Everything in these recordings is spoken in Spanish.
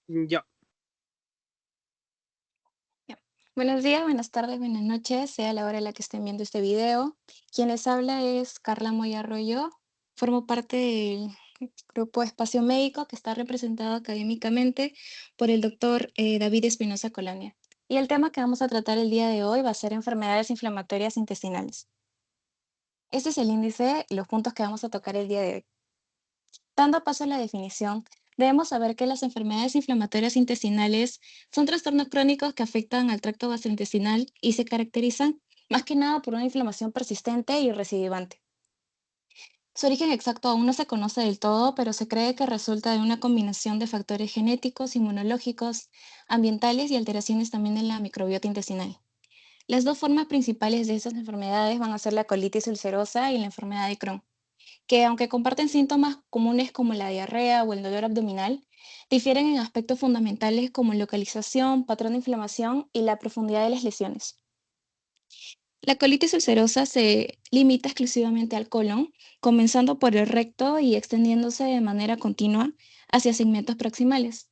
Ya. Ya. Buenos días, buenas tardes, buenas noches, sea la hora en la que estén viendo este video. Quien les habla es Carla Moya Arroyo. Formo parte del grupo Espacio Médico que está representado académicamente por el doctor David Espinosa Colonia. Y el tema que vamos a tratar el día de hoy va a ser enfermedades inflamatorias intestinales. Este es el índice y los puntos que vamos a tocar el día de hoy. Dando paso a la definición, debemos saber que las enfermedades inflamatorias intestinales son trastornos crónicos que afectan al tracto gastrointestinal y se caracterizan más que nada por una inflamación persistente y recidivante. Su origen exacto aún no se conoce del todo, pero se cree que resulta de una combinación de factores genéticos, inmunológicos, ambientales y alteraciones también en la microbiota intestinal. Las dos formas principales de estas enfermedades van a ser la colitis ulcerosa y la enfermedad de Crohn, que aunque comparten síntomas comunes como la diarrea o el dolor abdominal, difieren en aspectos fundamentales como localización, patrón de inflamación y la profundidad de las lesiones. La colitis ulcerosa se limita exclusivamente al colon, comenzando por el recto y extendiéndose de manera continua hacia segmentos proximales.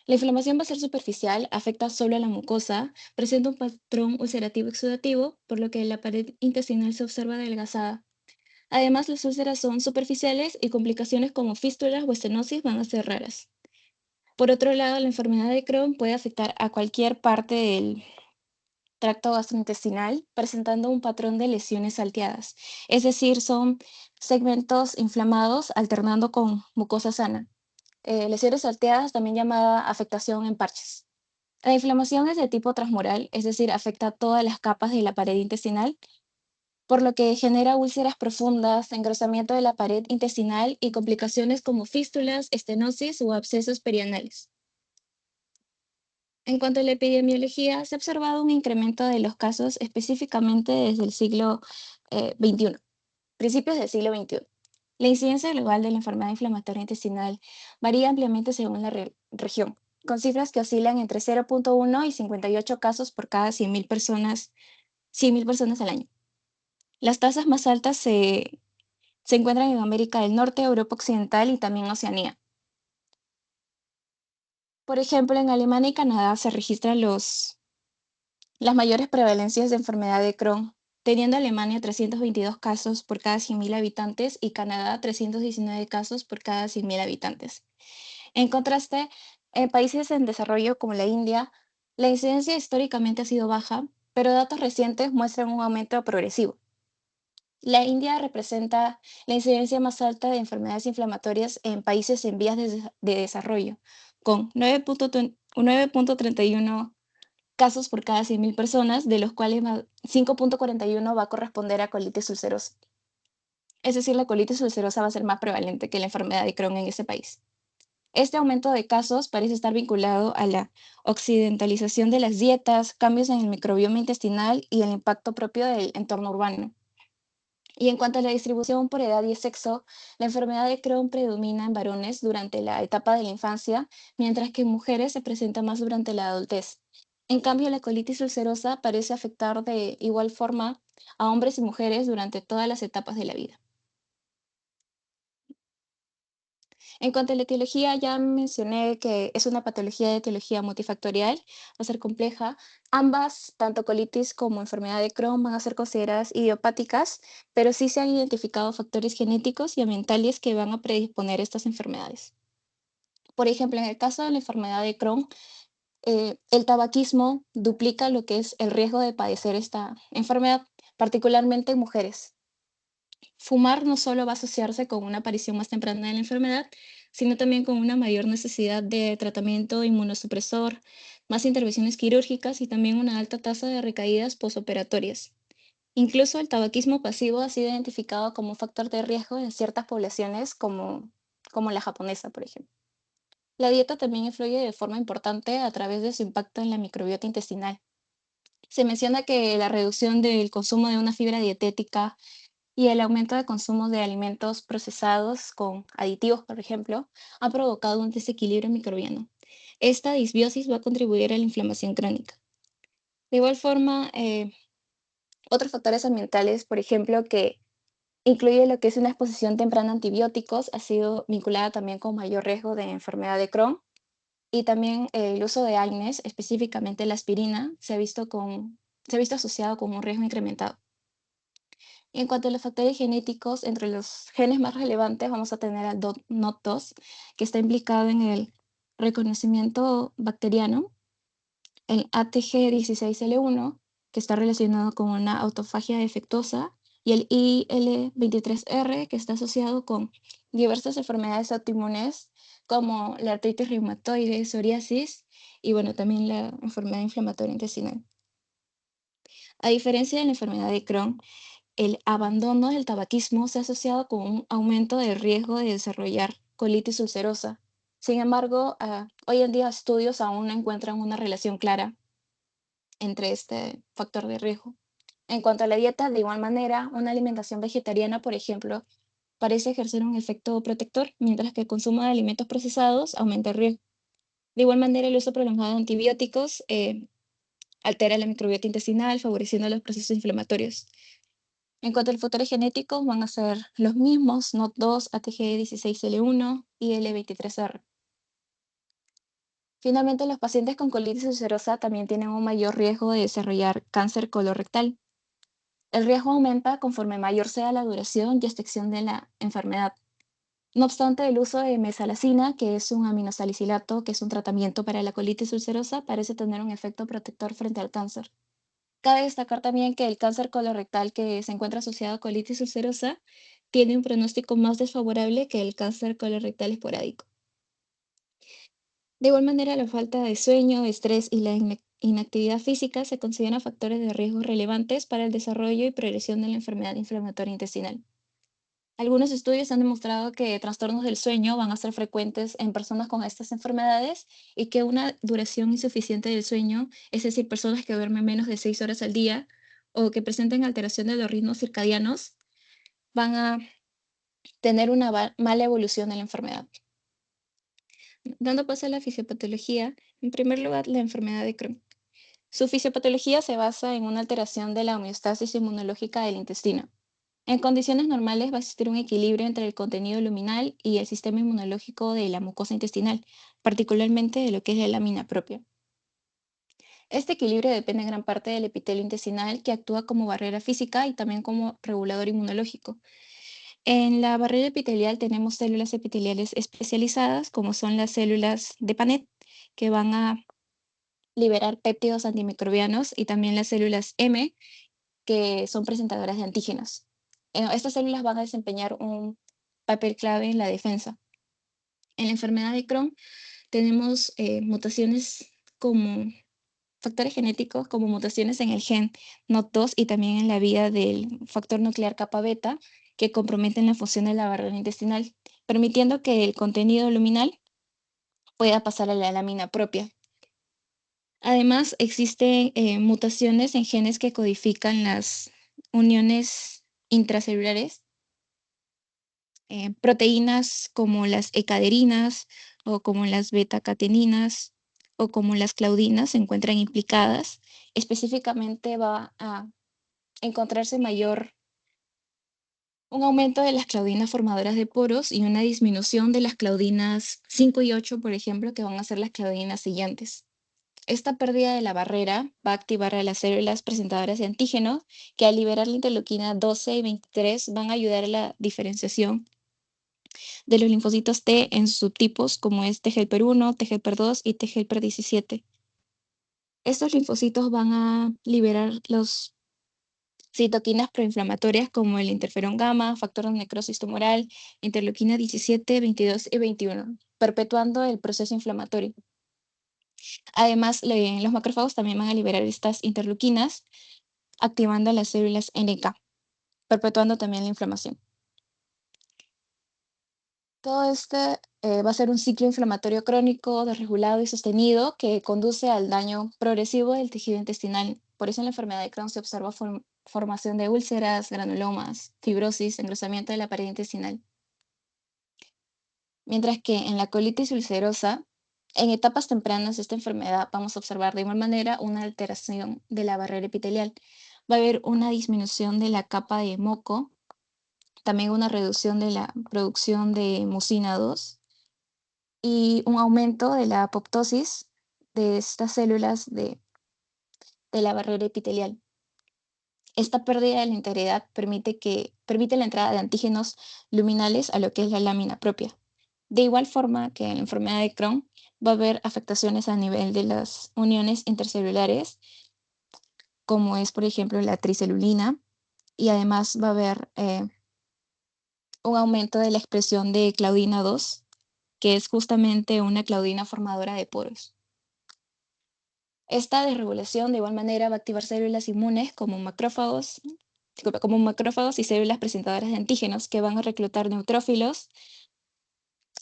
La inflamación va a ser superficial, afecta solo a la mucosa, presenta un patrón ulcerativo exudativo, por lo que la pared intestinal se observa adelgazada. Además, las úlceras son superficiales y complicaciones como fístulas o estenosis van a ser raras. Por otro lado, la enfermedad de Crohn puede afectar a cualquier parte del tracto gastrointestinal, presentando un patrón de lesiones salteadas, es decir, son segmentos inflamados alternando con mucosa sana. Lesiones salteadas, también llamada afectación en parches. La inflamación es de tipo transmural, es decir, afecta a todas las capas de la pared intestinal, por lo que genera úlceras profundas, engrosamiento de la pared intestinal y complicaciones como fístulas, estenosis o abscesos perianales. En cuanto a la epidemiología, se ha observado un incremento de los casos específicamente desde el siglo XXI, principios del siglo XXI. La incidencia global de la enfermedad inflamatoria intestinal varía ampliamente según la región, con cifras que oscilan entre 0,1 y 58 casos por cada 100.000 personas al año. Las tasas más altas se encuentran en América del Norte, Europa Occidental y también Oceanía. Por ejemplo, en Alemania y Canadá se registran las mayores prevalencias de enfermedad de Crohn, teniendo Alemania 322 casos por cada 100.000 habitantes y Canadá 319 casos por cada 100.000 habitantes. En contraste, en países en desarrollo como la India, la incidencia históricamente ha sido baja, pero datos recientes muestran un aumento progresivo. La India representa la incidencia más alta de enfermedades inflamatorias en países en vías de desarrollo, con 9,31 casos por cada 100.000 personas, de los cuales 5,41 va a corresponder a colitis ulcerosa. Es decir, la colitis ulcerosa va a ser más prevalente que la enfermedad de Crohn en ese país. Este aumento de casos parece estar vinculado a la occidentalización de las dietas, cambios en el microbioma intestinal y el impacto propio del entorno urbano. Y en cuanto a la distribución por edad y sexo, la enfermedad de Crohn predomina en varones durante la etapa de la infancia, mientras que en mujeres se presenta más durante la adultez. En cambio, la colitis ulcerosa parece afectar de igual forma a hombres y mujeres durante todas las etapas de la vida. En cuanto a la etiología, ya mencioné que es una patología de etiología multifactorial, va a ser compleja. Ambas, tanto colitis como enfermedad de Crohn, van a ser consideradas idiopáticas, pero sí se han identificado factores genéticos y ambientales que van a predisponer estas enfermedades. Por ejemplo, en el caso de la enfermedad de Crohn, el tabaquismo duplica lo que es el riesgo de padecer esta enfermedad, particularmente en mujeres. Fumar no solo va a asociarse con una aparición más temprana de la enfermedad, sino también con una mayor necesidad de tratamiento inmunosupresor, más intervenciones quirúrgicas y también una alta tasa de recaídas posoperatorias. Incluso el tabaquismo pasivo ha sido identificado como un factor de riesgo en ciertas poblaciones como la japonesa, por ejemplo. La dieta también influye de forma importante a través de su impacto en la microbiota intestinal. Se menciona que la reducción del consumo de una fibra dietética y el aumento de consumo de alimentos procesados con aditivos, por ejemplo, ha provocado un desequilibrio microbiano. Esta disbiosis va a contribuir a la inflamación crónica. De igual forma, otros factores ambientales, por ejemplo, que incluye lo que es una exposición temprana a antibióticos, ha sido vinculada también con mayor riesgo de enfermedad de Crohn. Y también el uso de AINES, específicamente la aspirina, se ha visto asociado con un riesgo incrementado. En cuanto a los factores genéticos, entre los genes más relevantes vamos a tener al NOT2, que está implicado en el reconocimiento bacteriano, el ATG16L1, que está relacionado con una autofagia defectuosa, y el IL23R, que está asociado con diversas enfermedades autoinmunes como la artritis reumatoide, psoriasis y bueno, también la enfermedad inflamatoria intestinal. A diferencia de la enfermedad de Crohn, el abandono del tabaquismo se ha asociado con un aumento del riesgo de desarrollar colitis ulcerosa. Sin embargo, hoy en día estudios aún no encuentran una relación clara entre este factor de riesgo. En cuanto a la dieta, de igual manera, una alimentación vegetariana, por ejemplo, parece ejercer un efecto protector, mientras que el consumo de alimentos procesados aumenta el riesgo. De igual manera, el uso prolongado de antibióticos altera la microbiota intestinal, favoreciendo los procesos inflamatorios. En cuanto a los factores genéticos, van a ser los mismos, NOT2, ATG16L1 y L23R. Finalmente, los pacientes con colitis ulcerosa también tienen un mayor riesgo de desarrollar cáncer colorectal. El riesgo aumenta conforme mayor sea la duración y extensión de la enfermedad. No obstante, el uso de mesalazina, que es un aminosalicilato, que es un tratamiento para la colitis ulcerosa, parece tener un efecto protector frente al cáncer. Cabe destacar también que el cáncer colorectal que se encuentra asociado a colitis ulcerosa tiene un pronóstico más desfavorable que el cáncer colorectal esporádico. De igual manera, la falta de sueño, estrés y la inactividad física se consideran factores de riesgo relevantes para el desarrollo y progresión de la enfermedad inflamatoria intestinal. Algunos estudios han demostrado que trastornos del sueño van a ser frecuentes en personas con estas enfermedades y que una duración insuficiente del sueño, es decir, personas que duermen menos de 6 horas al día o que presenten alteración de los ritmos circadianos, van a tener una mala evolución de la enfermedad. Dando paso a la fisiopatología, en primer lugar, la enfermedad de Crohn. Su fisiopatología se basa en una alteración de la homeostasis inmunológica del intestino. En condiciones normales va a existir un equilibrio entre el contenido luminal y el sistema inmunológico de la mucosa intestinal, particularmente de lo que es la lámina propia. Este equilibrio depende en gran parte del epitelio intestinal que actúa como barrera física y también como regulador inmunológico. En la barrera epitelial tenemos células epiteliales especializadas, como son las células de Panet, que van a liberar péptidos antimicrobianos, y también las células M, que son presentadoras de antígenos. Estas células van a desempeñar un papel clave en la defensa. En la enfermedad de Crohn tenemos mutaciones como factores genéticos, como mutaciones en el gen NOT2 y también en la vía del factor nuclear kappa beta, que comprometen la función de la barrera intestinal, permitiendo que el contenido luminal pueda pasar a la lámina propia. Además, existen mutaciones en genes que codifican las uniones intracelulares, proteínas como las ecaderinas o como las beta-cateninas o como las claudinas se encuentran implicadas. Específicamente va a encontrarse un aumento de las claudinas formadoras de poros y una disminución de las claudinas 5 y 8, por ejemplo, que van a ser las claudinas siguientes. Esta pérdida de la barrera va a activar a las células presentadoras de antígenos, que al liberar la interleuquina 12 y 23 van a ayudar a la diferenciación de los linfocitos T en subtipos como es T-helper 1, T-helper 2 y T-helper 17. Estos linfocitos van a liberar los citoquinas proinflamatorias como el interferón gamma, factor de necrosis tumoral, interleuquina 17, 22 y 21, perpetuando el proceso inflamatorio. Además, los macrófagos también van a liberar estas interleuquinas, activando las células NK, perpetuando también la inflamación. Todo este va a ser un ciclo inflamatorio crónico, desregulado y sostenido que conduce al daño progresivo del tejido intestinal. Por eso en la enfermedad de Crohn se observa formación de úlceras, granulomas, fibrosis, engrosamiento de la pared intestinal. Mientras que en la colitis ulcerosa, en etapas tempranas de esta enfermedad vamos a observar de igual manera una alteración de la barrera epitelial. Va a haber una disminución de la capa de moco, también una reducción de la producción de mucina 2 y un aumento de la apoptosis de estas células de la barrera epitelial. Esta pérdida de la integridad permite la entrada de antígenos luminales a lo que es la lámina propia. De igual forma que en la enfermedad de Crohn va a haber afectaciones a nivel de las uniones intercelulares, como es, por ejemplo, la tricelulina, y además va a haber un aumento de la expresión de claudina 2, que es justamente una claudina formadora de poros. Esta desregulación de igual manera va a activar células inmunes como macrófagos y células presentadoras de antígenos que van a reclutar neutrófilos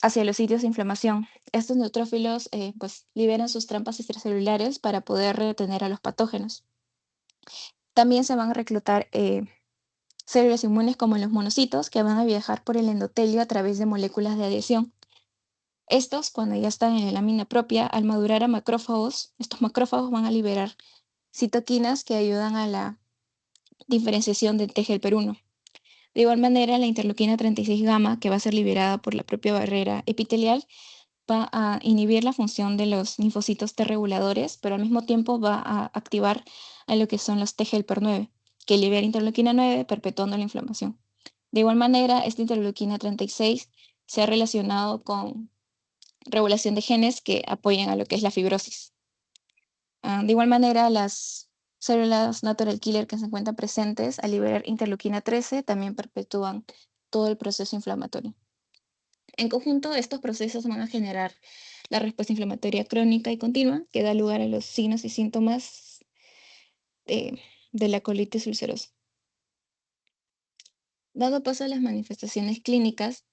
hacia los sitios de inflamación. Estos neutrófilos pues liberan sus trampas extracelulares para poder retener a los patógenos. También se van a reclutar células inmunes como los monocitos que van a viajar por el endotelio a través de moléculas de adhesión. Estos, cuando ya están en la lámina propia, al madurar a macrófagos, estos macrófagos van a liberar citoquinas que ayudan a la diferenciación del TGL-1. De igual manera, la interleuquina 36 gamma, que va a ser liberada por la propia barrera epitelial, va a inhibir la función de los linfocitos T reguladores, pero al mismo tiempo va a activar a lo que son los TGL-9, que libera interleuquina 9, perpetuando la inflamación. De igual manera, esta interleuquina 36 se ha relacionado con regulación de genes que apoyan a lo que es la fibrosis. De igual manera, las células natural killer que se encuentran presentes al liberar interleuquina 13 también perpetúan todo el proceso inflamatorio. En conjunto, estos procesos van a generar la respuesta inflamatoria crónica y continua que da lugar a los signos y síntomas de la colitis ulcerosa. Dado paso a las manifestaciones clínicas,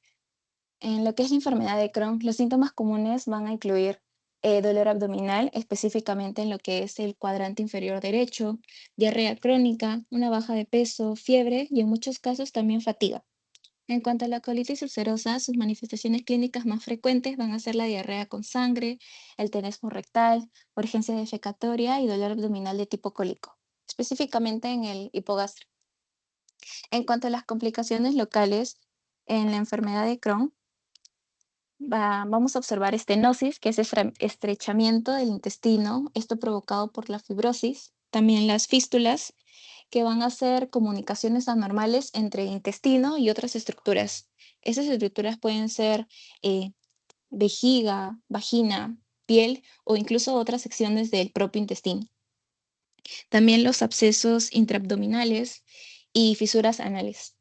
en lo que es la enfermedad de Crohn, los síntomas comunes van a incluir dolor abdominal, específicamente en lo que es el cuadrante inferior derecho, diarrea crónica, una baja de peso, fiebre y en muchos casos también fatiga. En cuanto a la colitis ulcerosa, sus manifestaciones clínicas más frecuentes van a ser la diarrea con sangre, el tenesmo rectal, urgencia defecatoria y dolor abdominal de tipo cólico, específicamente en el hipogástrico. En cuanto a las complicaciones locales en la enfermedad de Crohn, vamos a observar estenosis, que es estrechamiento del intestino, esto provocado por la fibrosis. También las fístulas, que van a ser comunicaciones anormales entre intestino y otras estructuras. Esas estructuras pueden ser eh, vejiga, vagina, piel o incluso otras secciones del propio intestino. También los abscesos intraabdominales y fisuras anales.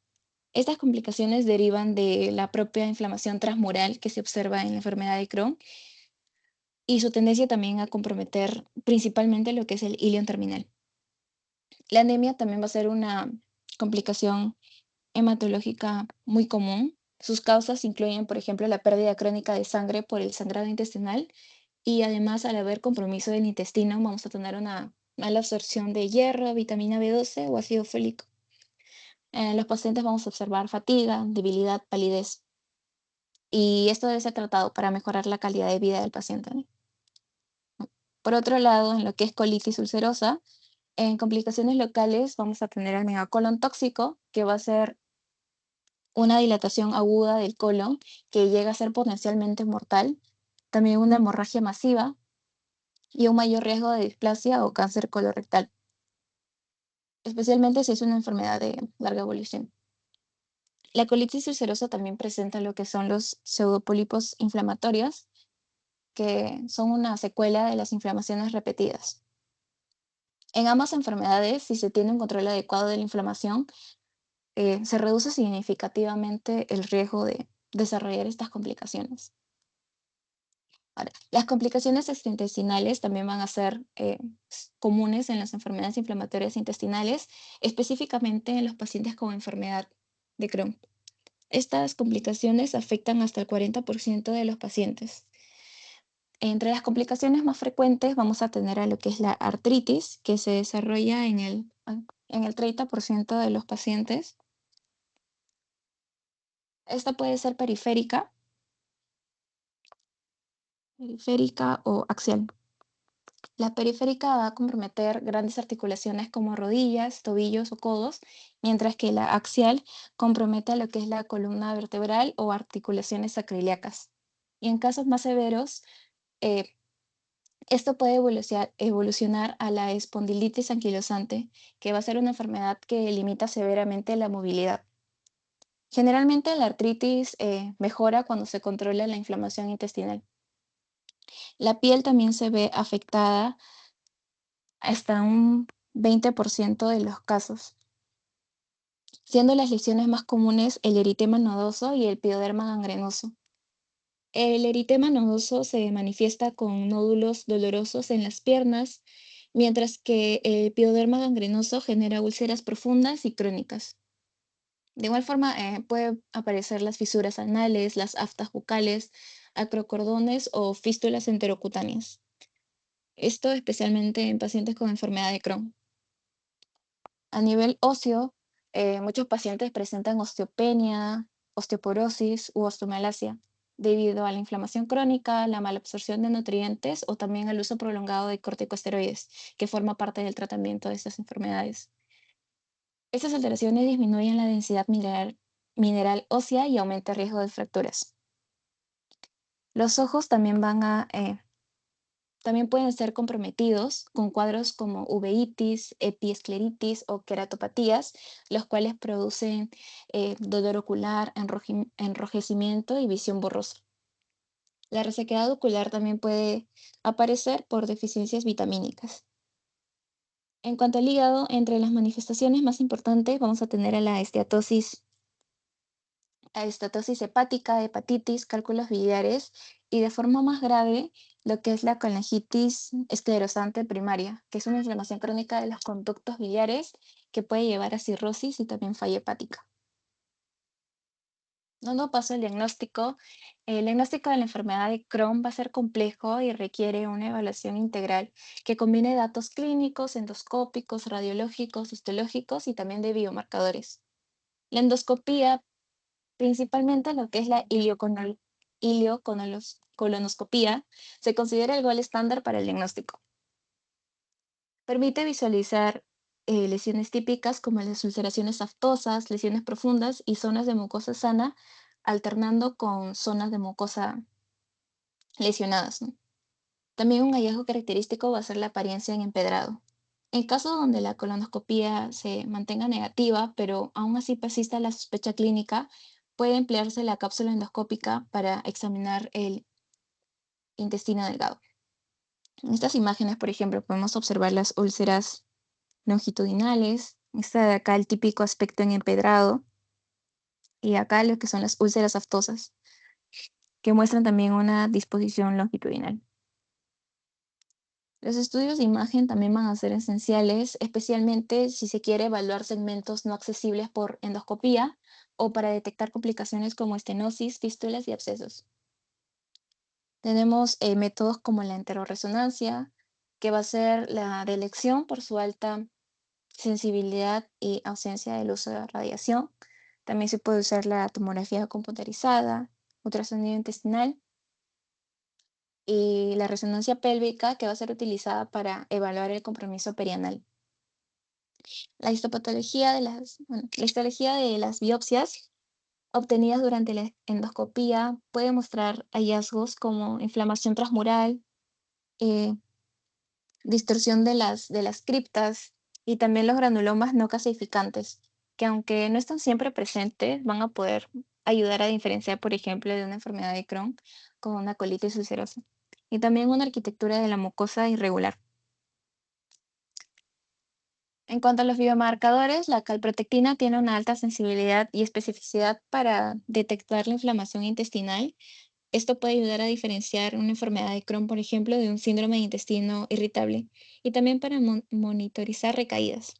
Estas complicaciones derivan de la propia inflamación transmural que se observa en la enfermedad de Crohn y su tendencia también a comprometer principalmente lo que es el ilion terminal. La anemia también va a ser una complicación hematológica muy común. Sus causas incluyen, por ejemplo, la pérdida crónica de sangre por el sangrado intestinal y además al haber compromiso del intestino vamos a tener una mala absorción de hierro, vitamina B12 o ácido fólico. En los pacientes vamos a observar fatiga, debilidad, palidez y esto debe ser tratado para mejorar la calidad de vida del paciente, ¿no? Por otro lado, en lo que es colitis ulcerosa, en complicaciones locales vamos a tener el megacolon tóxico, que va a ser una dilatación aguda del colon que llega a ser potencialmente mortal, también una hemorragia masiva y un mayor riesgo de displasia o cáncer colorectal, especialmente si es una enfermedad de larga evolución. La colitis ulcerosa también presenta lo que son los pseudopólipos inflamatorios, que son una secuela de las inflamaciones repetidas. En ambas enfermedades, si se tiene un control adecuado de la inflamación, se reduce significativamente el riesgo de desarrollar estas complicaciones. Ahora, las complicaciones extraintestinales también van a ser comunes en las enfermedades inflamatorias intestinales, específicamente en los pacientes con enfermedad de Crohn. Estas complicaciones afectan hasta el 40% de los pacientes. Entre las complicaciones más frecuentes vamos a tener a lo que es la artritis, que se desarrolla en el 30% de los pacientes. Esta puede ser periférica o axial. La periférica va a comprometer grandes articulaciones como rodillas, tobillos o codos, mientras que la axial compromete a lo que es la columna vertebral o articulaciones sacroiliacas. Y en casos más severos, eh, esto puede evolucionar a la espondilitis anquilosante, que va a ser una enfermedad que limita severamente la movilidad. Generalmente la artritis mejora cuando se controla la inflamación intestinal. La piel también se ve afectada hasta un 20% de los casos, siendo las lesiones más comunes el eritema nodoso y el pioderma gangrenoso. El eritema nodoso se manifiesta con nódulos dolorosos en las piernas, mientras que el pioderma gangrenoso genera úlceras profundas y crónicas. De igual forma, puede aparecer las fisuras anales, las aftas bucales, acrocordones o fístulas enterocutáneas. Esto especialmente en pacientes con enfermedad de Crohn. A nivel óseo, muchos pacientes presentan osteopenia, osteoporosis u osteomalacia debido a la inflamación crónica, la mala absorción de nutrientes o también al uso prolongado de corticosteroides, que forma parte del tratamiento de estas enfermedades. Estas alteraciones disminuyen la densidad mineral ósea y aumenta el riesgo de fracturas. Los ojos también pueden ser comprometidos con cuadros como uveitis, epiescleritis o queratopatías, los cuales producen dolor ocular, enrojecimiento y visión borrosa. La resequedad ocular también puede aparecer por deficiencias vitamínicas. En cuanto al hígado, entre las manifestaciones más importantes vamos a tener a estatosis hepática, hepatitis, cálculos biliares y de forma más grave lo que es la colangitis esclerosante primaria, que es una inflamación crónica de los conductos biliares que puede llevar a cirrosis y también falla hepática. Dando paso al diagnóstico, el diagnóstico de la enfermedad de Crohn va a ser complejo y requiere una evaluación integral que combine datos clínicos, endoscópicos, radiológicos, histológicos y también de biomarcadores. La endoscopía, principalmente lo que es la colonoscopía, se considera el gol estándar para el diagnóstico. Permite visualizar lesiones típicas como las ulceraciones aftosas, lesiones profundas y zonas de mucosa sana, alternando con zonas de mucosa lesionadas, ¿no? También un hallazgo característico va a ser la apariencia en empedrado. En caso donde la colonoscopía se mantenga negativa, pero aún así persista la sospecha clínica, puede emplearse la cápsula endoscópica para examinar el intestino delgado. En estas imágenes, por ejemplo, podemos observar las úlceras longitudinales, esta de acá el típico aspecto en empedrado, y acá lo que son las úlceras aftosas, que muestran también una disposición longitudinal. Los estudios de imagen también van a ser esenciales, especialmente si se quiere evaluar segmentos no accesibles por endoscopía o para detectar complicaciones como estenosis, fístulas y abscesos. Tenemos métodos como la enterorresonancia, que va a ser la de elección por su alta sensibilidad y ausencia del uso de radiación. También se puede usar la tomografía computarizada, ultrasonido intestinal y la resonancia pélvica, que va a ser utilizada para evaluar el compromiso perianal. La histología de las biopsias obtenidas durante la endoscopía puede mostrar hallazgos como inflamación transmural, eh, distorsión de las criptas y también los granulomas no calcificantes, que aunque no están siempre presentes, van a poder ayudar a diferenciar, por ejemplo, de una enfermedad de Crohn con una colitis ulcerosa. Y también una arquitectura de la mucosa irregular. En cuanto a los biomarcadores, la calprotectina tiene una alta sensibilidad y especificidad para detectar la inflamación intestinal. Esto puede ayudar a diferenciar una enfermedad de Crohn, por ejemplo, de un síndrome de intestino irritable y también para monitorizar recaídas.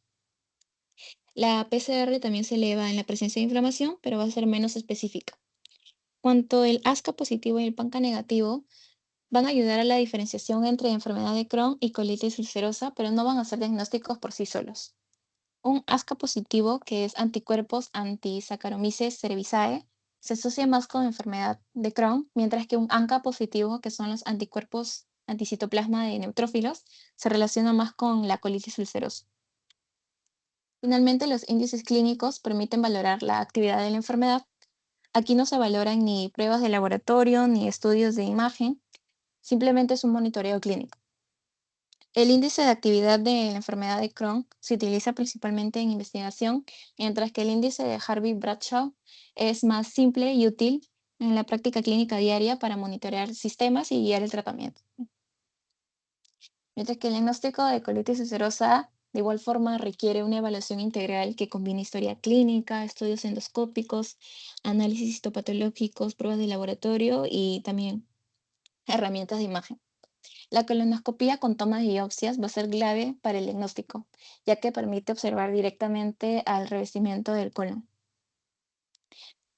La PCR también se eleva en la presencia de inflamación, pero va a ser menos específica. Cuanto el ASCA positivo y el PANCA negativo van a ayudar a la diferenciación entre enfermedad de Crohn y colitis ulcerosa, pero no van a ser diagnósticos por sí solos. Un ASCA positivo, que es anticuerpos anti-Saccharomyces cerevisiae, se asocia más con enfermedad de Crohn, mientras que un ANCA positivo, que son los anticuerpos anticitoplasma de neutrófilos, se relaciona más con la colitis ulcerosa. Finalmente, los índices clínicos permiten valorar la actividad de la enfermedad, Aquí no se valoran ni pruebas de laboratorio ni estudios de imagen, simplemente es un monitoreo clínico. El índice de actividad de la enfermedad de Crohn se utiliza principalmente en investigación, mientras que el índice de Harvey-Bradshaw es más simple y útil en la práctica clínica diaria para monitorear sistemas y guiar el tratamiento. Mientras que el diagnóstico de colitis ulcerosa de igual forma requiere una evaluación integral que combine historia clínica, estudios endoscópicos, análisis histopatológicos, pruebas de laboratorio y también herramientas de imagen. La colonoscopia con tomas de biopsias va a ser clave para el diagnóstico, ya que permite observar directamente al revestimiento del colon.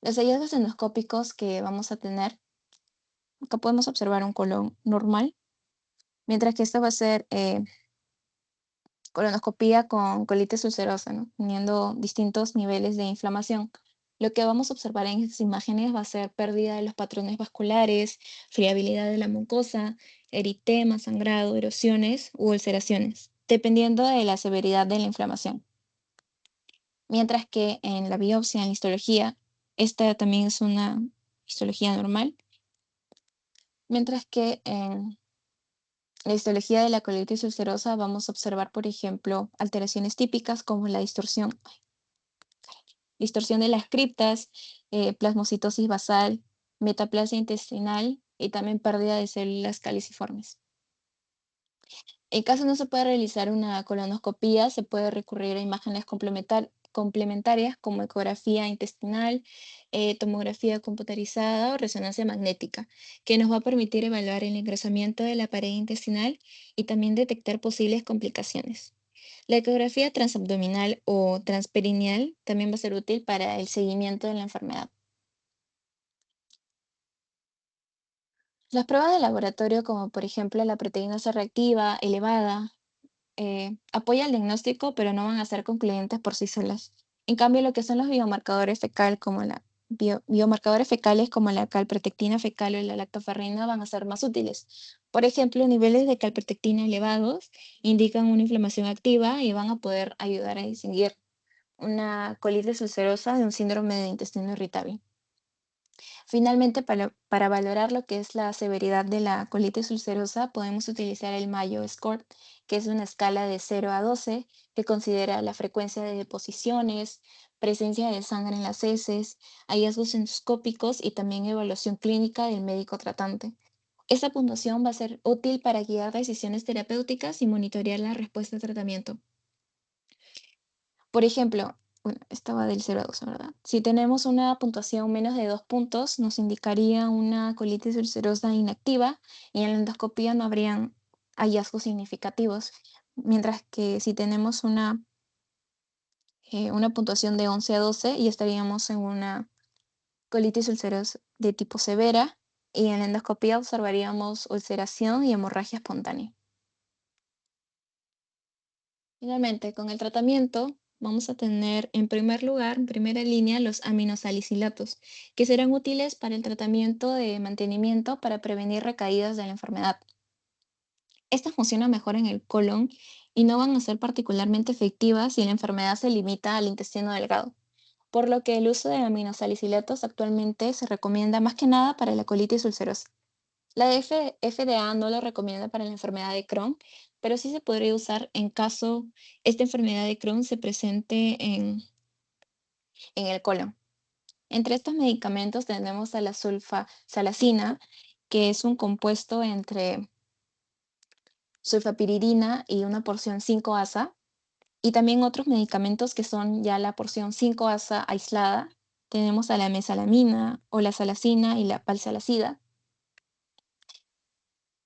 Los hallazgos endoscópicos que vamos a tener, acá podemos observar un colon normal, mientras que esto va a ser colonoscopía con colitis ulcerosa, ¿no? Teniendo distintos niveles de inflamación. Lo que vamos a observar en estas imágenes va a ser pérdida de los patrones vasculares, friabilidad de la mucosa, eritema, sangrado, erosiones u ulceraciones, dependiendo de la severidad de la inflamación. Mientras que en la biopsia, en la histología, esta también es una histología normal, mientras que en la histología de la colitis ulcerosa vamos a observar, por ejemplo, alteraciones típicas como la distorsión de las criptas, plasmocitosis basal, metaplasia intestinal y también pérdida de células caliciformes. En caso no se pueda realizar una colonoscopía, se puede recurrir a imágenes complementarias como ecografía intestinal, tomografía computarizada o resonancia magnética, que nos va a permitir evaluar el engrosamiento de la pared intestinal y también detectar posibles complicaciones. La ecografía transabdominal o transperineal también va a ser útil para el seguimiento de la enfermedad. Las pruebas de laboratorio, como por ejemplo la proteína C reactiva elevada, apoya el diagnóstico, pero no van a ser concluyentes por sí solas. En cambio, lo que son los biomarcadores fecales como la calprotectina fecal o la lactoferrina van a ser más útiles. Por ejemplo, niveles de calprotectina elevados indican una inflamación activa y van a poder ayudar a distinguir una colitis ulcerosa de un síndrome de intestino irritable. Finalmente, para valorar lo que es la severidad de la colitis ulcerosa, podemos utilizar el Mayo Score, que es una escala de 0 a 12 que considera la frecuencia de deposiciones, presencia de sangre en las heces, hallazgos endoscópicos y también evaluación clínica del médico tratante. Esta puntuación va a ser útil para guiar decisiones terapéuticas y monitorear la respuesta al tratamiento. Por ejemplo, bueno, estaba del 0 a 12, ¿verdad? Si tenemos una puntuación menos de 2 puntos, nos indicaría una colitis ulcerosa inactiva y en la endoscopía no habrían hallazgos significativos. Mientras que si tenemos una puntuación de 11 a 12, y estaríamos en una colitis ulcerosa de tipo severa y en la endoscopía observaríamos ulceración y hemorragia espontánea. Finalmente, con el tratamiento vamos a tener en primer lugar, en primera línea, los aminosalicilatos, que serán útiles para el tratamiento de mantenimiento para prevenir recaídas de la enfermedad. Estas funcionan mejor en el colon y no van a ser particularmente efectivas si la enfermedad se limita al intestino delgado, por lo que el uso de aminosalicilatos actualmente se recomienda más que nada para la colitis ulcerosa. La FDA no lo recomienda para la enfermedad de Crohn, pero sí se podría usar en caso esta enfermedad de Crohn se presente en el colon. Entre estos medicamentos tenemos a la sulfasalacina, que es un compuesto entre sulfapiridina y una porción 5-asa, y también otros medicamentos que son ya la porción 5-asa aislada. Tenemos a la mesalamina o la salacina y la palsalacida.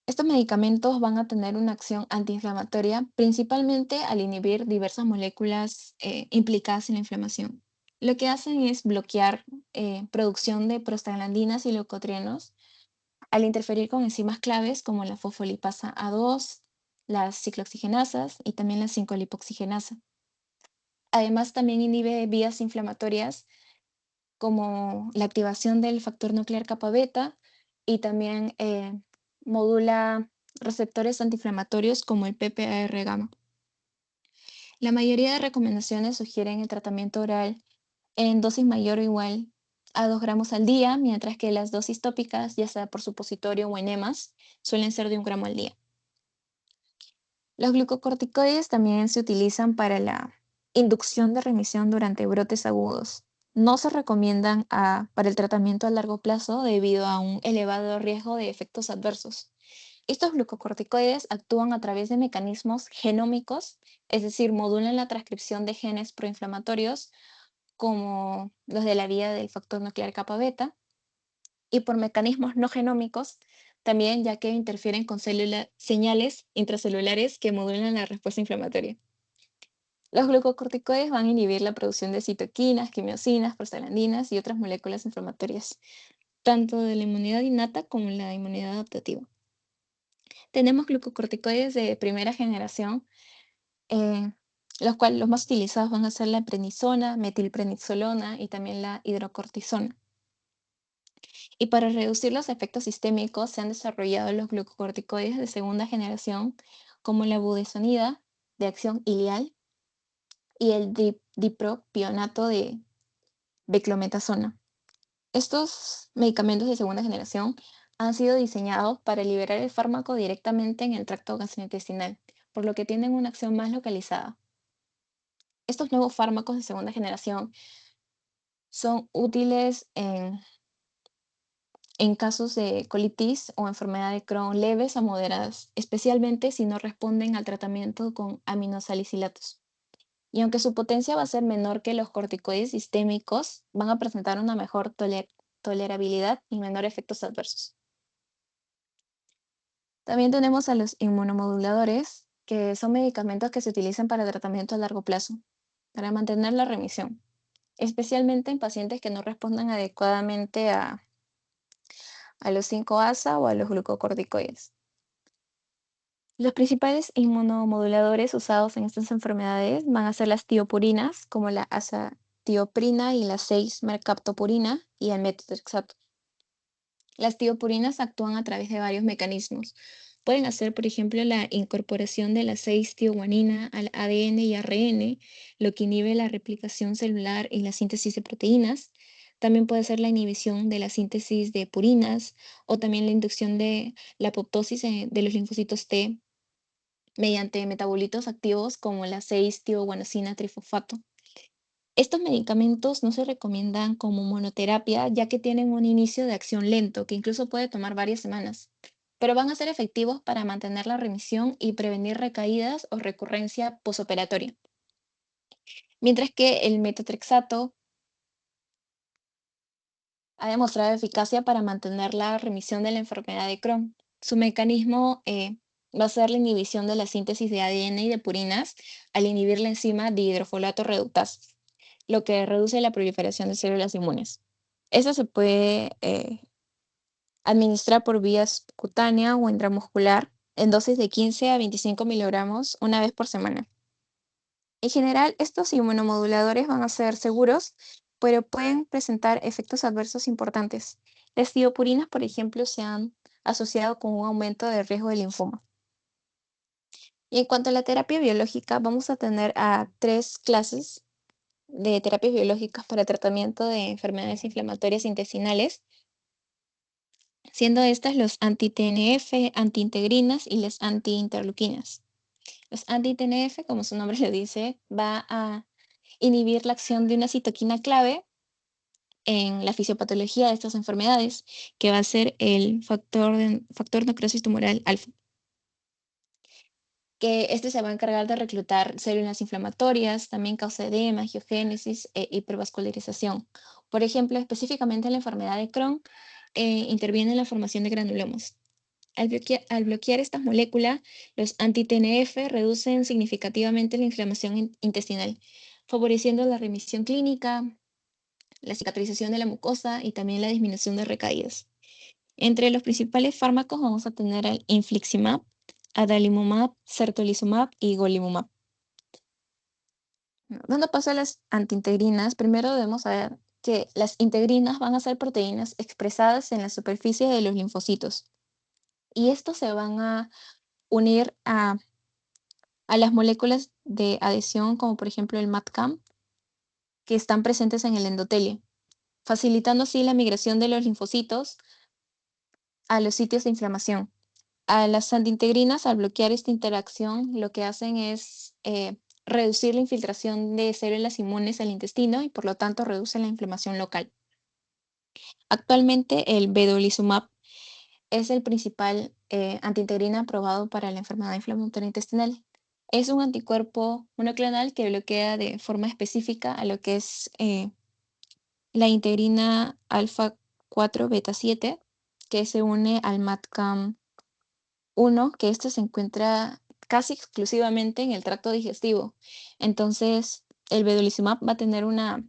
Estos medicamentos van a tener una acción antiinflamatoria, principalmente al inhibir diversas moléculas implicadas en la inflamación. Lo que hacen es bloquear producción de prostaglandinas y leucotrienos al interferir con enzimas claves como la fosfolipasa A2, las ciclooxigenasas y también la 5-lipoxigenasa. Además, también inhibe vías inflamatorias como la activación del factor nuclear kappa beta y también modula receptores antiinflamatorios como el PPAR gamma. La mayoría de recomendaciones sugieren el tratamiento oral en dosis mayor o igual a 2 gramos al día, mientras que las dosis tópicas, ya sea por supositorio o enemas, suelen ser de 1 gramo al día. Los glucocorticoides también se utilizan para la inducción de remisión durante brotes agudos. No se recomiendan para el tratamiento a largo plazo debido a un elevado riesgo de efectos adversos. Estos glucocorticoides actúan a través de mecanismos genómicos, es decir, modulan la transcripción de genes proinflamatorios como los de la vía del factor nuclear kappa beta, y por mecanismos no genómicos también, ya que interfieren con señales intracelulares que modulan la respuesta inflamatoria. Los glucocorticoides van a inhibir la producción de citoquinas, quimiosinas, prostaglandinas y otras moléculas inflamatorias, tanto de la inmunidad innata como la inmunidad adaptativa. Tenemos glucocorticoides de primera generación, eh, los cuales los más utilizados van a ser la prednisona, metilprednisolona y también la hidrocortisona. Y para reducir los efectos sistémicos se han desarrollado los glucocorticoides de segunda generación, como la budesonida de acción ileal y el dipropionato de beclometasona. Estos medicamentos de segunda generación han sido diseñados para liberar el fármaco directamente en el tracto gastrointestinal, por lo que tienen una acción más localizada. Estos nuevos fármacos de segunda generación son útiles en casos de colitis o enfermedad de Crohn leves a moderadas, especialmente si no responden al tratamiento con aminosalicilatos. Y aunque su potencia va a ser menor que los corticoides sistémicos, van a presentar una mejor tolerabilidad y menor efectos adversos. También tenemos a los inmunomoduladores, que son medicamentos que se utilizan para tratamiento a largo plazo, para mantener la remisión, especialmente en pacientes que no respondan adecuadamente a los 5-ASA o a los glucocorticoides. Los principales inmunomoduladores usados en estas enfermedades van a ser las tiopurinas, como la azatioprina y la 6-mercaptopurina y el metotrexato. Las tiopurinas actúan a través de varios mecanismos. Pueden hacer, por ejemplo, la incorporación de la 6-tioguanina al ADN y ARN, lo que inhibe la replicación celular y la síntesis de proteínas. También puede ser la inhibición de la síntesis de purinas o también la inducción de la apoptosis de los linfocitos T mediante metabolitos activos como la 6-tioguanosina trifosfato. Estos medicamentos no se recomiendan como monoterapia, ya que tienen un inicio de acción lento, que incluso puede tomar varias semanas, pero van a ser efectivos para mantener la remisión y prevenir recaídas o recurrencia posoperatoria. Mientras que el metotrexato ha demostrado eficacia para mantener la remisión de la enfermedad de Crohn. Su mecanismo va a ser la inhibición de la síntesis de ADN y de purinas al inhibir la enzima dihidrofolato reductasa, lo que reduce la proliferación de células inmunes. Eso se puede administrar por vía cutánea o intramuscular en dosis de 15 a 25 miligramos una vez por semana. En general, estos inmunomoduladores van a ser seguros, pero pueden presentar efectos adversos importantes. Las tiopurinas, por ejemplo, se han asociado con un aumento del riesgo de linfoma. Y en cuanto a la terapia biológica, vamos a tener a 3 clases de terapias biológicas para tratamiento de enfermedades inflamatorias intestinales, siendo estas los anti-TNF, antiintegrinas y las antiinterleuquinas. Los anti-TNF, como su nombre lo dice, va a inhibir la acción de una citoquina clave en la fisiopatología de estas enfermedades, que va a ser el factor necrosis tumoral alfa, que este se va a encargar de reclutar células inflamatorias, también causa edema, angiogénesis e hipervascularización. Por ejemplo, específicamente en la enfermedad de Crohn, interviene en la formación de granulomas. Al bloquear estas moléculas, los anti-TNF reducen significativamente la inflamación intestinal, favoreciendo la remisión clínica, la cicatrización de la mucosa y también la disminución de recaídas. Entre los principales fármacos vamos a tener al infliximab, adalimumab, certolizumab y golimumab. Dando paso a las antiintegrinas, primero debemos saber que las integrinas van a ser proteínas expresadas en la superficie de los linfocitos y estos se van a unir a las moléculas de adhesión, como por ejemplo el MATCAM, que están presentes en el endotelio. facilitando así la migración de los linfocitos a los sitios de inflamación. A las antiintegrinas, al bloquear esta interacción, lo que hacen es reducir la infiltración de células inmunes al intestino y por lo tanto reduce la inflamación local. Actualmente el vedolizumab es el principal antiintegrina aprobado para la enfermedad inflamatoria intestinal. Es un anticuerpo monoclonal que bloquea de forma específica a lo que es la integrina alfa 4 beta 7, que se une al MATCAM 1, que esto se encuentra casi exclusivamente en el tracto digestivo. Entonces, el vedolizumab va a tener una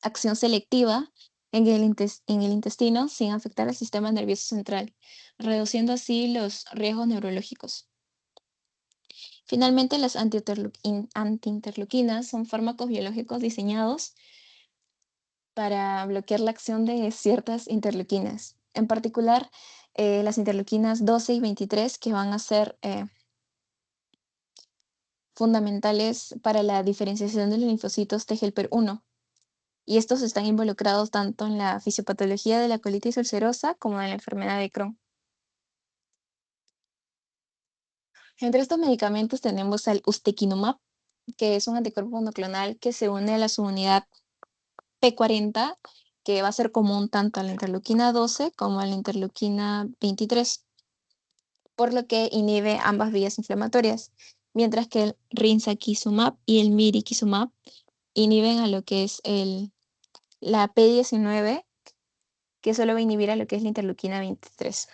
acción selectiva en el intestino sin afectar al sistema nervioso central, reduciendo así los riesgos neurológicos. Finalmente, las antiinterleuquinas son fármacos biológicos diseñados para bloquear la acción de ciertas interleuquinas, en particular las interleuquinas 12 y 23, que van a ser fundamentales para la diferenciación de los linfocitos T helper 1. Y estos están involucrados tanto en la fisiopatología de la colitis ulcerosa como en la enfermedad de Crohn. Entre estos medicamentos tenemos al ustekinumab, que es un anticuerpo monoclonal que se une a la subunidad P40, que va a ser común tanto a la interleuquina 12 como a la interleuquina 23, por lo que inhibe ambas vías inflamatorias, mientras que el risankizumab y el mirikizumab inhiben a lo que es la P19, que solo va a inhibir a lo que es la interleuquina 23.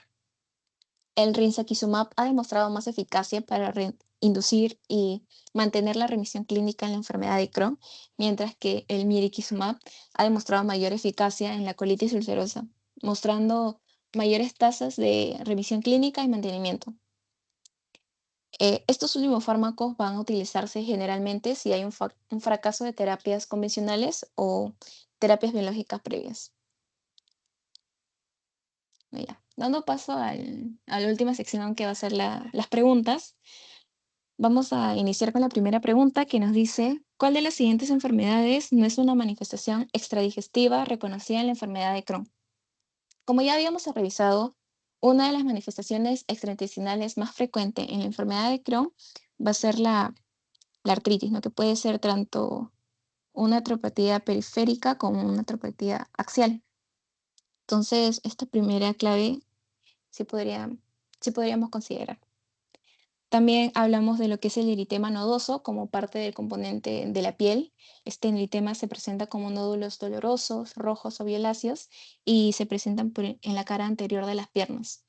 El risankizumab ha demostrado más eficacia para inducir y mantener la remisión clínica en la enfermedad de Crohn, mientras que el mirikizumab ha demostrado mayor eficacia en la colitis ulcerosa, mostrando mayores tasas de remisión clínica y mantenimiento. Estos últimos fármacos van a utilizarse generalmente si hay un fracaso de terapias convencionales o terapias biológicas previas. Ya. Dando paso a la última sección que va a ser las preguntas, vamos a iniciar con la primera pregunta que nos dice, ¿cuál de las siguientes enfermedades no es una manifestación extradigestiva reconocida en la enfermedad de Crohn? Como ya habíamos revisado, una de las manifestaciones extraintestinales más frecuentes en la enfermedad de Crohn va a ser la artritis, ¿no? Que puede ser tanto una artropatía periférica como una artropatía axial. Entonces, esta primera clave sí, sí podríamos considerar. También hablamos de lo que es el eritema nodoso como parte del componente de la piel. Este eritema se presenta como nódulos dolorosos, rojos o violáceos y se presentan en la cara anterior de las piernas.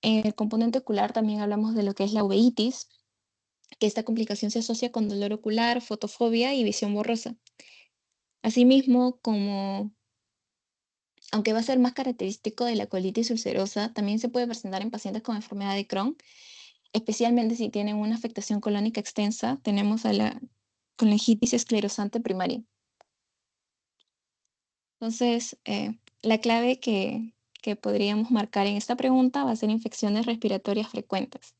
En el componente ocular también hablamos de lo que es la uveitis, que esta complicación se asocia con dolor ocular, fotofobia y visión borrosa. Asimismo, aunque va a ser más característico de la colitis ulcerosa, también se puede presentar en pacientes con enfermedad de Crohn, especialmente si tienen una afectación colónica extensa. Tenemos a la colangitis esclerosante primaria. Entonces, la clave que podríamos marcar en esta pregunta va a ser infecciones respiratorias frecuentes,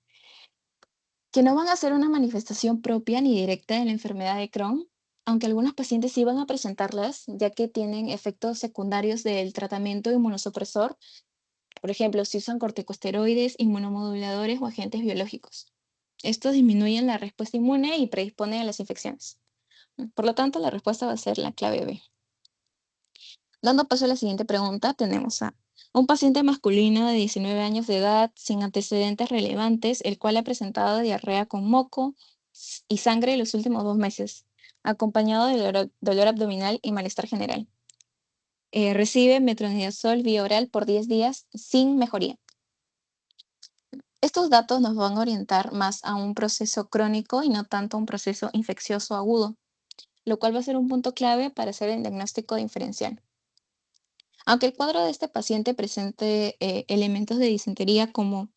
que no van a ser una manifestación propia ni directa de la enfermedad de Crohn, aunque algunos pacientes sí van a presentarlas, ya que tienen efectos secundarios del tratamiento inmunosupresor. Por ejemplo, si usan corticosteroides, inmunomoduladores o agentes biológicos. Estos disminuyen la respuesta inmune y predisponen a las infecciones. Por lo tanto, la respuesta va a ser la clave B. Dando paso a la siguiente pregunta, tenemos a un paciente masculino de 19 años de edad sin antecedentes relevantes, el cual ha presentado diarrea con moco y sangre en los últimos 2 meses, acompañado de dolor abdominal y malestar general. Recibe metronidazol vía oral por 10 días sin mejoría. Estos datos nos van a orientar más a un proceso crónico y no tanto a un proceso infeccioso agudo, lo cual va a ser un punto clave para hacer el diagnóstico diferencial. Aunque el cuadro de este paciente presente elementos de disentería como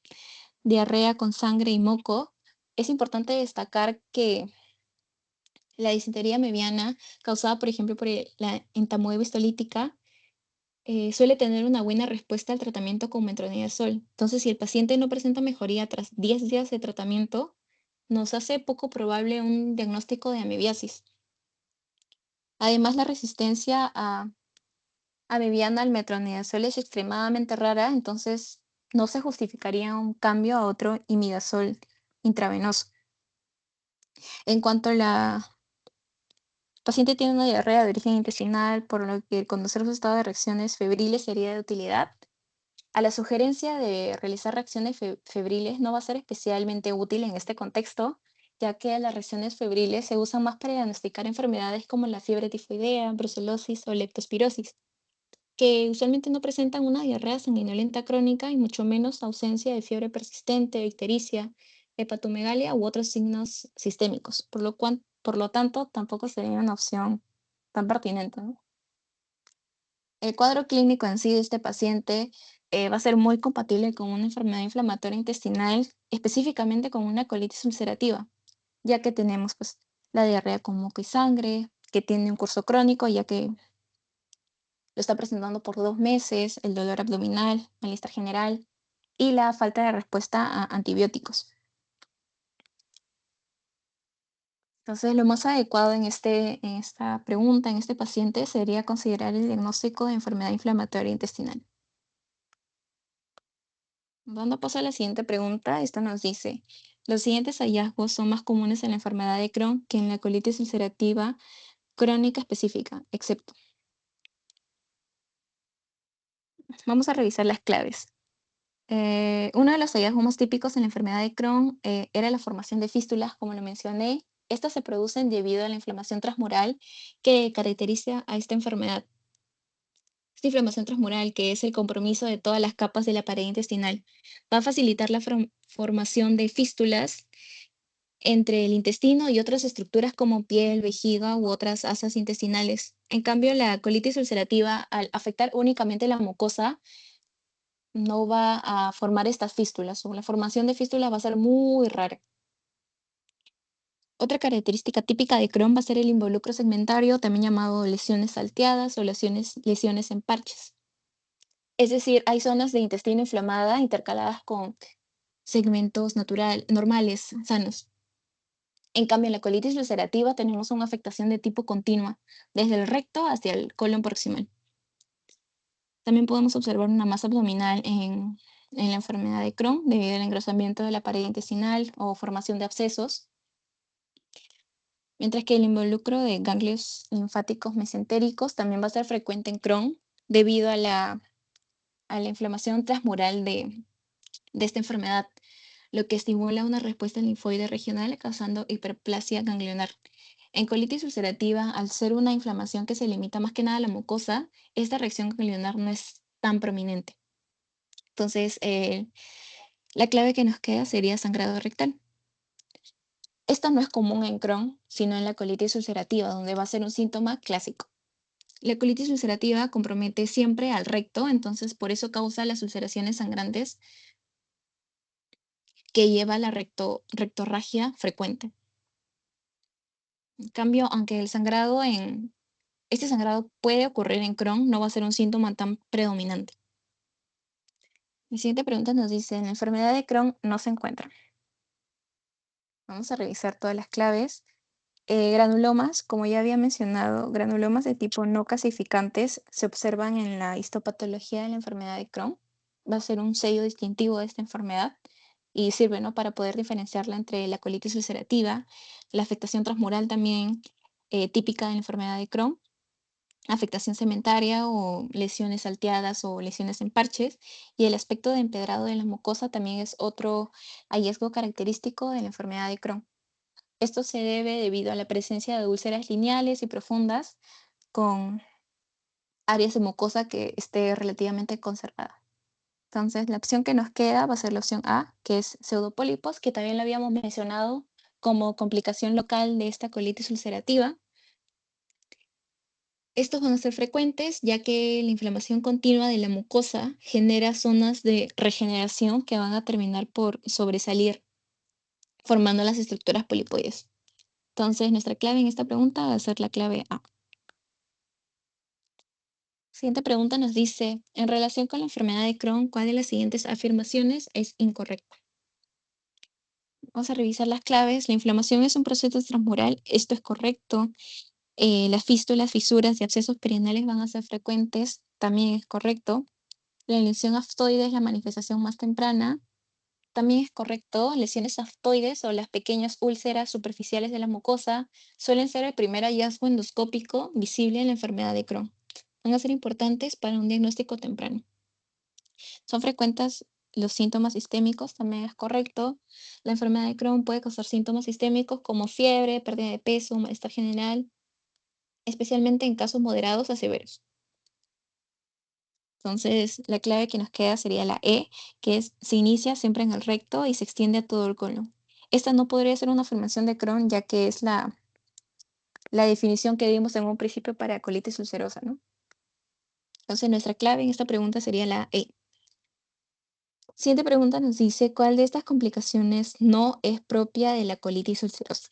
diarrea con sangre y moco, es importante destacar que la disentería mediana, causada por ejemplo por la entamoeba histolítica, suele tener una buena respuesta al tratamiento con metronidazol. Entonces, si el paciente no presenta mejoría tras 10 días de tratamiento, nos hace poco probable un diagnóstico de amibiasis. Además, la resistencia a Abiviana al metronidazol es extremadamente rara, entonces no se justificaría un cambio a otro imidazol intravenoso. En cuanto a la paciente tiene una diarrea de origen intestinal, por lo que conocer su estado de reacciones febriles sería de utilidad. A la sugerencia de realizar reacciones febriles no va a ser especialmente útil en este contexto, ya que las reacciones febriles se usan más para diagnosticar enfermedades como la fiebre tifoidea, brucelosis o leptospirosis, que usualmente no presentan una diarrea sanguinolenta crónica y mucho menos ausencia de fiebre persistente, ictericia, hepatomegalia u otros signos sistémicos, por lo tanto, tampoco sería una opción tan pertinente, ¿no? El cuadro clínico en sí de este paciente va a ser muy compatible con una enfermedad inflamatoria intestinal, específicamente con una colitis ulcerativa, ya que tenemos pues la diarrea con moco y sangre, que tiene un curso crónico, ya que lo está presentando por 2 meses, el dolor abdominal, malestar general y la falta de respuesta a antibióticos. Entonces, lo más adecuado en esta pregunta, en este paciente, sería considerar el diagnóstico de enfermedad inflamatoria intestinal. Dando paso a la siguiente pregunta, esta nos dice, los siguientes hallazgos son más comunes en la enfermedad de Crohn que en la colitis ulcerativa crónica específica, excepto. Vamos a revisar las claves. Uno de los hallazgos más típicos en la enfermedad de Crohn era la formación de fístulas, como lo mencioné. Estas se producen debido a la inflamación transmural que caracteriza a esta enfermedad. Esta inflamación transmural, que es el compromiso de todas las capas de la pared intestinal, va a facilitar la formación de fístulas entre el intestino y otras estructuras como piel, vejiga u otras asas intestinales. En cambio, la colitis ulcerativa, al afectar únicamente la mucosa, no va a formar estas fístulas o la formación de fístulas va a ser muy rara. Otra característica típica de Crohn va a ser el involucro segmentario, también llamado lesiones salteadas o lesiones en parches. Es decir, hay zonas de intestino inflamada intercaladas con segmentos normales, sanos. En cambio, en la colitis ulcerativa tenemos una afectación de tipo continua, desde el recto hacia el colon proximal. También podemos observar una masa abdominal en la enfermedad de Crohn debido al engrosamiento de la pared intestinal o formación de abscesos, mientras que el involucro de ganglios linfáticos mesentéricos también va a ser frecuente en Crohn debido a la inflamación transmural de esta enfermedad, lo que estimula una respuesta linfoide regional causando hiperplasia ganglionar. En colitis ulcerativa, al ser una inflamación que se limita más que nada a la mucosa, esta reacción ganglionar no es tan prominente. Entonces, la clave que nos queda sería sangrado rectal. Esto no es común en Crohn, sino en la colitis ulcerativa, donde va a ser un síntoma clásico. La colitis ulcerativa compromete siempre al recto, entonces por eso causa las ulceraciones sangrantes que lleva a la rectorragia frecuente. En cambio, aunque este sangrado puede ocurrir en Crohn, no va a ser un síntoma tan predominante. La siguiente pregunta nos dice, en la enfermedad de Crohn no se encuentra. Vamos a revisar todas las claves. Granulomas, como ya había mencionado, granulomas de tipo no calcificantes se observan en la histopatología de la enfermedad de Crohn. Va a ser un sello distintivo de esta enfermedad y sirve, ¿no?, para poder diferenciarla entre la colitis ulcerativa, la afectación transmural también típica de la enfermedad de Crohn, afectación cementaria o lesiones salteadas o lesiones en parches, y el aspecto de empedrado de la mucosa también es otro hallazgo característico de la enfermedad de Crohn. Esto se debe debido a la presencia de úlceras lineales y profundas con áreas de mucosa que esté relativamente conservada. Entonces, la opción que nos queda va a ser la opción A, que es pseudopólipos, que también lo habíamos mencionado como complicación local de esta colitis ulcerativa. Estos van a ser frecuentes ya que la inflamación continua de la mucosa genera zonas de regeneración que van a terminar por sobresalir, formando las estructuras polipoides. Entonces, nuestra clave en esta pregunta va a ser la clave A. Siguiente pregunta nos dice, en relación con la enfermedad de Crohn, ¿cuál de las siguientes afirmaciones es incorrecta? Vamos a revisar las claves. La inflamación es un proceso transmural. Esto es correcto. Las fístulas, fisuras y abscesos perianales van a ser frecuentes, también es correcto. La lesión aftoide es la manifestación más temprana, también es correcto. Lesiones aftoides o las pequeñas úlceras superficiales de la mucosa suelen ser el primer hallazgo endoscópico visible en la enfermedad de Crohn. Van a ser importantes para un diagnóstico temprano. Son frecuentes los síntomas sistémicos, también es correcto. La enfermedad de Crohn puede causar síntomas sistémicos como fiebre, pérdida de peso, malestar general, especialmente en casos moderados a severos. Entonces, la clave que nos queda sería la E, que es se inicia siempre en el recto y se extiende a todo el colon. Esta no podría ser una afirmación de Crohn, ya que es la definición que dimos en un principio para colitis ulcerosa, ¿no? Entonces, nuestra clave en esta pregunta sería la E. Siguiente pregunta nos dice, ¿cuál de estas complicaciones no es propia de la colitis ulcerosa?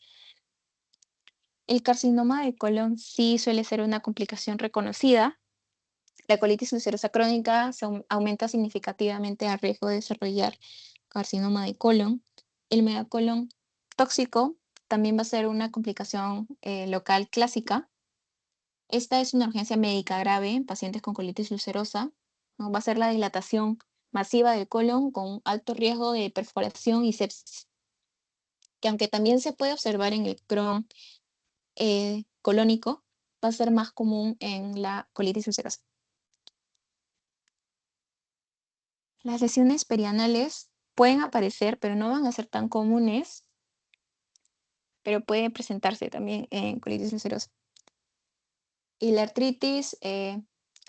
El carcinoma de colon sí suele ser una complicación reconocida. La colitis ulcerosa crónica aumenta significativamente el riesgo de desarrollar carcinoma de colon. El megacolon tóxico también va a ser una complicación local clásica. Esta es una urgencia médica grave en pacientes con colitis ulcerosa, ¿no? Va a ser la dilatación masiva del colon con alto riesgo de perforación y sepsis, que aunque también se puede observar en el Crohn colónico, va a ser más común en la colitis ulcerosa. Las lesiones perianales pueden aparecer, pero no van a ser tan comunes, pero pueden presentarse también en colitis ulcerosa. Y la artritis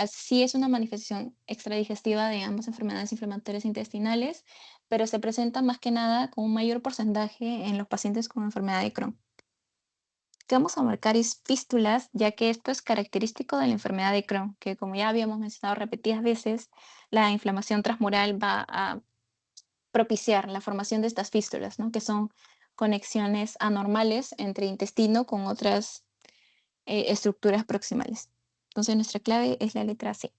sí es una manifestación extradigestiva de ambas enfermedades inflamatorias intestinales, pero se presenta más que nada con un mayor porcentaje en los pacientes con enfermedad de Crohn. Que vamos a marcar es fístulas, ya que esto es característico de la enfermedad de Crohn, que como ya habíamos mencionado repetidas veces, la inflamación transmural va a propiciar la formación de estas fístulas, ¿no? Que son conexiones anormales entre intestino con otras estructuras proximales. Entonces nuestra clave es la letra C.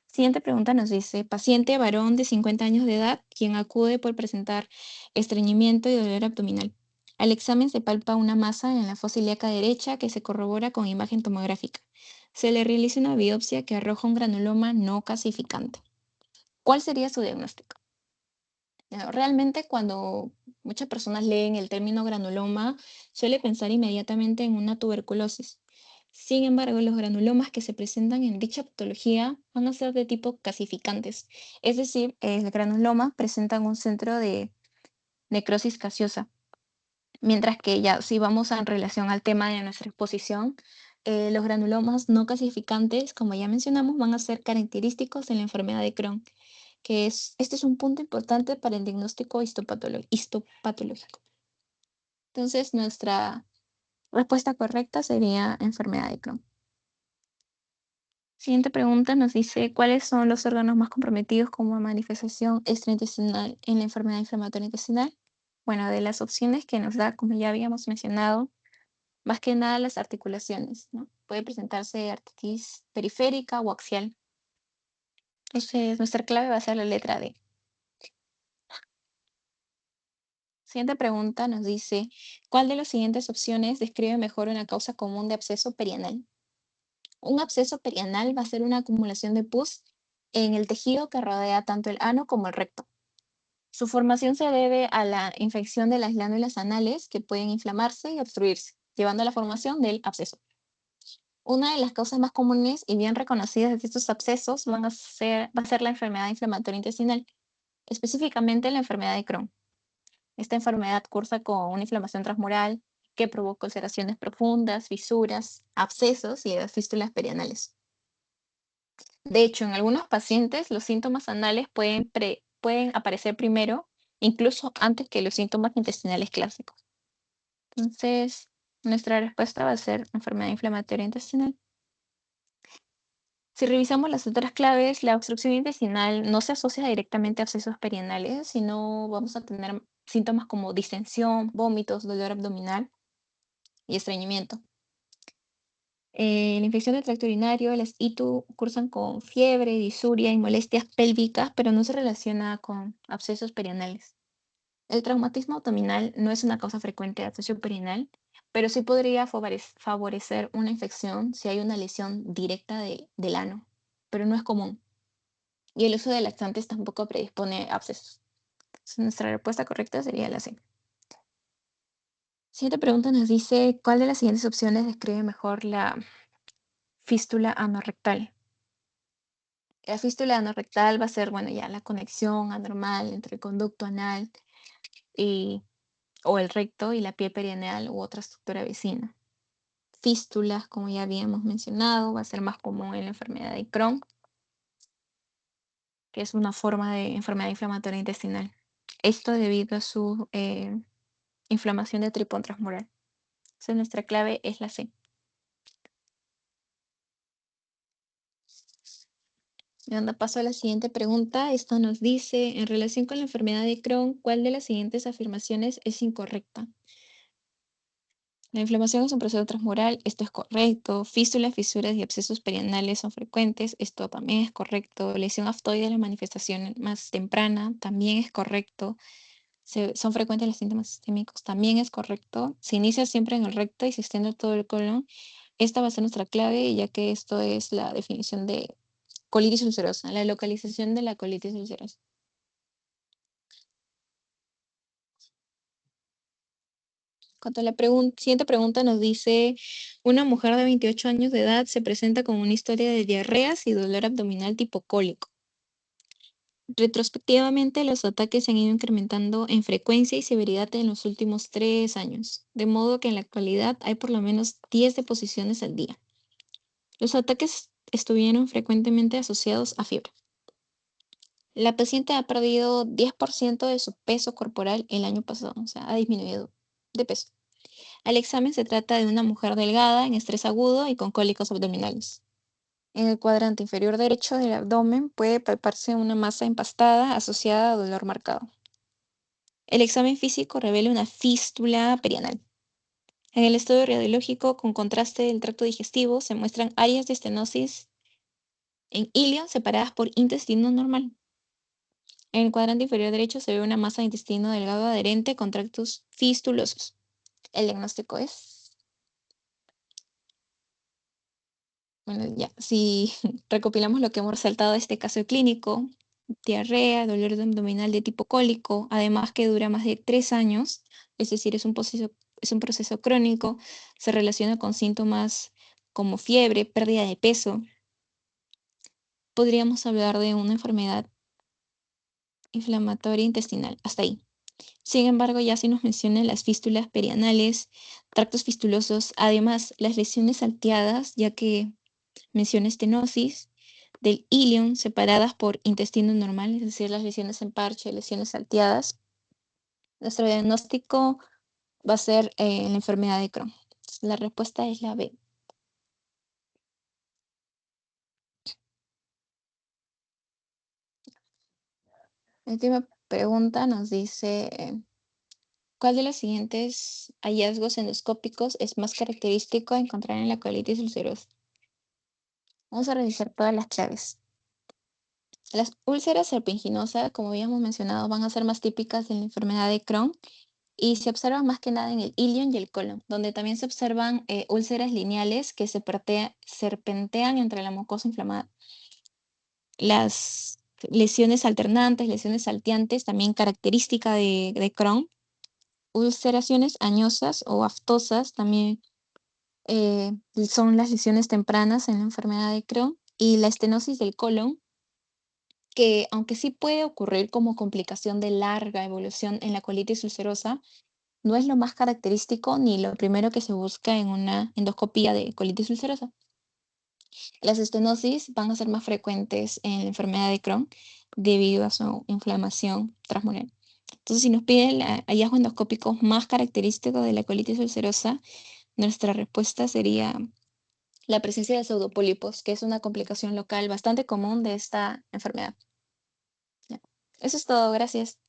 Siguiente pregunta nos dice, paciente varón de 50 años de edad, quien acude por presentar estreñimiento y dolor abdominal. Al examen se palpa una masa en la fosa ilíaca derecha que se corrobora con imagen tomográfica. Se le realiza una biopsia que arroja un granuloma no calcificante. ¿Cuál sería su diagnóstico? Realmente cuando muchas personas leen el término granuloma, suele pensar inmediatamente en una tuberculosis. Sin embargo, los granulomas que se presentan en dicha patología van a ser de tipo casificantes, es decir, el granuloma presentan un centro de necrosis gaseosa, mientras que ya si vamos en relación al tema de nuestra exposición, los granulomas no casificantes, como ya mencionamos, van a ser característicos de la enfermedad de Crohn, este es un punto importante para el diagnóstico histopatológico. Entonces, nuestra respuesta correcta sería enfermedad de Crohn. Siguiente pregunta nos dice, ¿cuáles son los órganos más comprometidos como manifestación extraintestinal en la enfermedad inflamatoria intestinal? Bueno, de las opciones que nos da, como ya habíamos mencionado, más que nada las articulaciones, ¿no? Puede presentarse artritis periférica o axial. Entonces, nuestra clave va a ser la letra D. Siguiente pregunta nos dice, ¿cuál de las siguientes opciones describe mejor una causa común de absceso perianal? Un absceso perianal va a ser una acumulación de pus en el tejido que rodea tanto el ano como el recto. Su formación se debe a la infección de las glándulas anales que pueden inflamarse y obstruirse, llevando a la formación del absceso. Una de las causas más comunes y bien reconocidas de estos abscesos va a ser la enfermedad inflamatoria intestinal, específicamente la enfermedad de Crohn. Esta enfermedad cursa con una inflamación transmural que provoca ulceraciones profundas, fisuras, abscesos y las fístulas perianales. De hecho, en algunos pacientes los síntomas anales pueden aparecer primero, incluso antes que los síntomas intestinales clásicos. Entonces, nuestra respuesta va a ser enfermedad inflamatoria intestinal. Si revisamos las otras claves, la obstrucción intestinal no se asocia directamente a abscesos perianales, sino vamos a tener síntomas como distensión, vómitos, dolor abdominal y estreñimiento. La infección del tracto urinario, las ITU cursan con fiebre, disuria y molestias pélvicas, pero no se relaciona con abscesos perianales. El traumatismo abdominal no es una causa frecuente de absceso perineal, pero sí podría favorecer una infección si hay una lesión directa del ano, pero no es común. Y el uso de laxantes tampoco predispone a abscesos. Entonces, nuestra respuesta correcta sería la C. Siguiente pregunta nos dice, ¿cuál de las siguientes opciones describe mejor la fístula anorrectal? La fístula anorrectal va a ser, bueno, ya la conexión anormal entre el conducto anal y, o el recto y la piel perineal u otra estructura vecina. Fístulas, como ya habíamos mencionado, va a ser más común en la enfermedad de Crohn, que es una forma de enfermedad inflamatoria intestinal. Esto debido a su inflamación de tripón transmural. Entonces nuestra clave es la C. Dando paso a la siguiente pregunta, esta nos dice, en relación con la enfermedad de Crohn, ¿cuál de las siguientes afirmaciones es incorrecta? La inflamación es un proceso transmural, esto es correcto. Fístulas, fisuras y abscesos perianales son frecuentes, esto también es correcto. Lesión aftoide es la manifestación más temprana, también es correcto. Son frecuentes los síntomas sistémicos, también es correcto. Se inicia siempre en el recto y se extiende a todo el colon. Esta va a ser nuestra clave, ya que esto es la definición de colitis ulcerosa, la localización de la colitis ulcerosa. Cuanto a la siguiente pregunta nos dice, una mujer de 28 años de edad se presenta con una historia de diarreas y dolor abdominal tipo cólico. Retrospectivamente, los ataques se han ido incrementando en frecuencia y severidad en los últimos 3 años, de modo que en la actualidad hay por lo menos 10 deposiciones al día. Los ataques estuvieron frecuentemente asociados a fiebre. La paciente ha perdido 10% de su peso corporal el año pasado, o sea, ha disminuido de peso. Al examen se trata de una mujer delgada, en estrés agudo y con cólicos abdominales. En el cuadrante inferior derecho del abdomen puede palparse una masa empastada asociada a dolor marcado. El examen físico revela una fístula perianal. En el estudio radiológico con contraste del tracto digestivo se muestran áreas de estenosis en ilio separadas por intestino normal. En el cuadrante inferior derecho se ve una masa de intestino delgado adherente con tractos fistulosos. El diagnóstico es, bueno, ya, si recopilamos lo que hemos resaltado de este caso clínico, diarrea, dolor abdominal de tipo cólico, además que dura más de 3 años, es decir, es un proceso crónico, se relaciona con síntomas como fiebre, pérdida de peso, podríamos hablar de una enfermedad inflamatoria intestinal. Hasta ahí. Sin embargo, ya se nos mencionan las fístulas perianales, tractos fistulosos, además las lesiones salteadas, ya que menciona estenosis, del ilion separadas por intestino normal, es decir, las lesiones en parche, lesiones salteadas. Nuestro diagnóstico va a ser la enfermedad de Crohn. La respuesta es la B. La última pregunta nos dice, ¿cuál de los siguientes hallazgos endoscópicos es más característico de encontrar en la colitis ulcerosa? Vamos a revisar todas las claves. Las úlceras serpiginosas, como habíamos mencionado, van a ser más típicas de la enfermedad de Crohn y se observan más que nada en el ilion y el colon, donde también se observan úlceras lineales que serpentean entre la mucosa inflamada. Las lesiones alternantes, lesiones salteantes, también característica de Crohn. Ulceraciones añosas o aftosas también son las lesiones tempranas en la enfermedad de Crohn. Y la estenosis del colon, que aunque sí puede ocurrir como complicación de larga evolución en la colitis ulcerosa, no es lo más característico ni lo primero que se busca en una endoscopía de colitis ulcerosa. Las estenosis van a ser más frecuentes en la enfermedad de Crohn debido a su inflamación transmural. Entonces, si nos piden el hallazgo endoscópico más característico de la colitis ulcerosa, nuestra respuesta sería la presencia de pseudopólipos, que es una complicación local bastante común de esta enfermedad. Ya. Eso es todo, gracias.